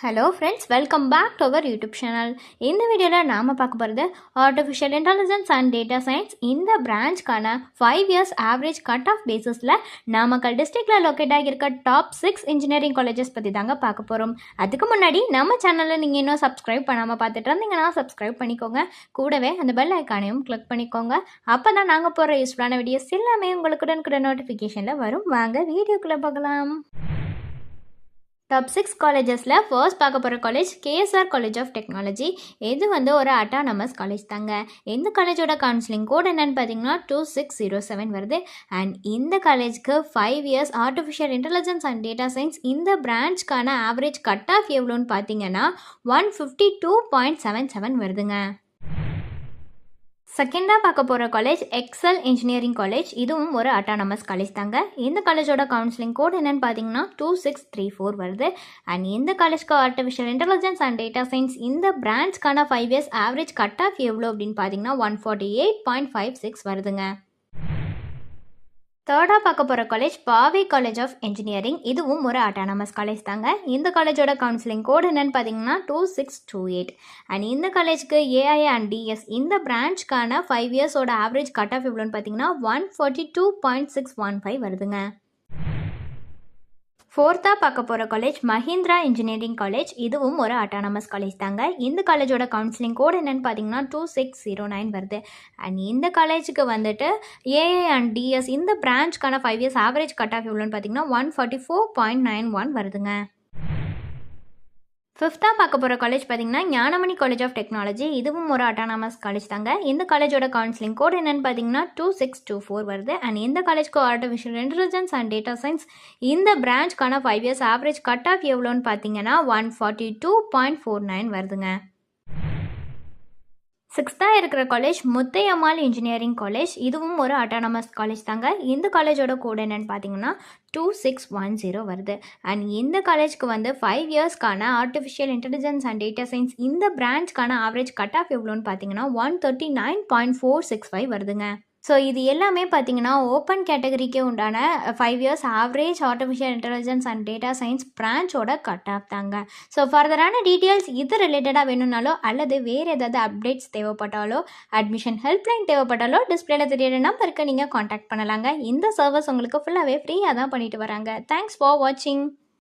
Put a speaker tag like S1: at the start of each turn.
S1: Hello friends, welcome back to our YouTube channel. இந்த வீடியோவில் நாம் பார்க்க போகிறது artificial intelligence and data science இந்த பிரான்ச்க்கான 5 இயர்ஸ் ஆவரேஜ் கட் ஆஃப் பேசிஸில் நாமக்கல் டிஸ்ட்ரிக்டில் லொக்கேட் ஆகியிருக்க டாப் 6 இன்ஜினியரிங் காலேஜஸ் பற்றி தாங்க பார்க்க போகிறோம். அதுக்கு முன்னாடி நம்ம சேனலில் நீங்கள் இன்னும் சப்ஸ்கிரைப் பண்ணாமல் பார்த்துட்டு இருந்தீங்கன்னா சப்ஸ்கிரைப் பண்ணிக்கோங்க. கூடவே அந்த பெல் ஐக்கானையும் கிளிக் பண்ணிக்கோங்க. அப்போ தான் நாங்கள் போகிற யூஸ்ஃபுல்லான வீடியோஸ் எல்லாமே உங்களுக்கு உடனுக்குடன் நோட்டிஃபிகேஷனில் வரும். வாங்க வீடியோக்குள்ளே பார்க்கலாம். டாப் 6 காலேஜஸில் ஃபர்ஸ்ட் பார்க்க போகிற college KSR college of technology. இது ஒரு அட்டானமஸ் காலேஜ் தாங்க. இந்த காலேஜோட கவுன்சிலிங் கோட் என்னன்னு பார்த்தீங்கன்னா 2607 வருது. அண்ட் இந்த காலேஜ்க்கு 5 years artificial intelligence and data science இந்த பிரான்ச்க்கான ஆவரேஜ் கட் ஆஃப் எவ்வளோன்னு பார்த்தீங்கன்னா 152.77 வருதுங்க. செகண்டாக பார்க்க போகிற காலேஜ் எக்ஸல் இன்ஜினியரிங் காலேஜ். இதுவும் ஒரு அட்டானமஸ் காலேஜ் தாங்க. இந்த காலேஜோட கவுன்சிலிங் கோட் என்னன்னு பார்த்தீங்கன்னா 2634 வருது. அண்ட் இந்த காலேஜ்க்கு artificial intelligence and data science இந்த பிரான்ச்க்கான 5 இயர்ஸ் ஆவரேஜ் கட் ஆஃப் எவ்வளோ அப்படின்னு பார்த்தீங்கன்னா 148.56 வருதுங்க. தேர்டாக பார்க்க போகிற college Paavai college of engineering. இதுவும் ஒரு அட்டானமஸ் காலேஜ் தாங்க. இந்த காலேஜோட கவுன்சிலிங் கோட் என்னன்னு பார்த்தீங்கன்னா 2628. அண்ட் இந்த காலேஜுக்கு ஏஐ அண்ட் டிஎஸ் இந்த பிரான்ச்க்கான 5 இயர்ஸோட ஆவரேஜ் கட் ஆஃப் எவ்வளோன்னு பார்த்தீங்கன்னா 142.615 வருதுங்க. ஃபோர்த்தாக பார்க்க போகிற காலேஜ் மஹிந்திரா இன்ஜினியரிங் காலேஜ். இதுவும் ஒரு அட்டானமஸ் காலேஜ் தாங்க. இந்த காலேஜோட கவுன்சிலிங் கோட் என்னன்னு பார்த்தீங்கன்னா 2609 வருது. அண்ட் இந்த காலேஜுக்கு ஏஐ அண்ட் டிஎஸ் இந்த பிரான்ச்க்கான 5 இயர்ஸ் ஆவரேஜ் கட் ஆஃப் எவ்வளோன்னு பார்த்தீங்கன்னா 144.91 வருதுங்க. ஃபிஃப்த்தாக பார்க்க போகிற காலேஜ் பார்த்தீங்கன்னா ஞானமணி காலேஜ் ஆஃப் டெக்னாலஜி. இதுவும் ஒரு அட்டானமஸ் காலேஜ் தாங்க. இந்த காலேஜோட கவுன்சிலிங் கோட் என்னன்னு பார்த்தீங்கன்னா 2624 வருது. அண்ட் இந்த காலேஜ்க்கு artificial intelligence and data science இந்த பிரான்ச்க்கான 5 இயர்ஸ் ஆவரேஜ் கட் ஆஃப் எவ்வளோன்னு பார்த்தீங்கன்னா 142.49 வருதுங்க. சிக்ஸ்த்தாக இருக்கிற காலேஜ் முத்தையம்மாள் இன்ஜினியரிங் காலேஜ். இதுவும் ஒரு அட்டானமஸ் காலேஜ் தாங்க. இந்த காலேஜோட கோட் என்னன்னு பார்த்தீங்கன்னா 2610 வருது. அண்ட் இந்த காலேஜ்க்கு 5 இயர்ஸ்க்கான artificial intelligence and data science இந்த பிரான்ச்க்கான ஆவரேஜ் கட் ஆஃப் எவ்வளோன்னு பார்த்தீங்கன்னா 139.465 வருதுங்க. ஸோ இது எல்லாமே பார்த்தீங்கன்னா ஓப்பன் கேட்டகரிக்கே உண்டான 5 years average artificial intelligence and data science பிரான்ச்சோட கட் ஆஃப் தாங்க. ஸோ ஃபர்தரான டீட்டெயில்ஸ் இது ரிலேட்டடாக வேணும்னாலோ அல்லது வேறு ஏதாவது அப்டேட்ஸ் தேவைப்பட்டாலோ அட்மிஷன் ஹெல்ப்லைன் தேவைப்பட்டாலோ டிஸ்பிளேல தெரியற நம்பருக்கு நீங்கள் காண்டாக்ட் பண்ணலாங்க. இந்த சர்வீஸ் உங்களுக்கு ஃபுல்லாகவே ஃப்ரீயாக தான் பண்ணிட்டு வராங்க. தேங்க்ஸ் ஃபார் வாட்சிங்.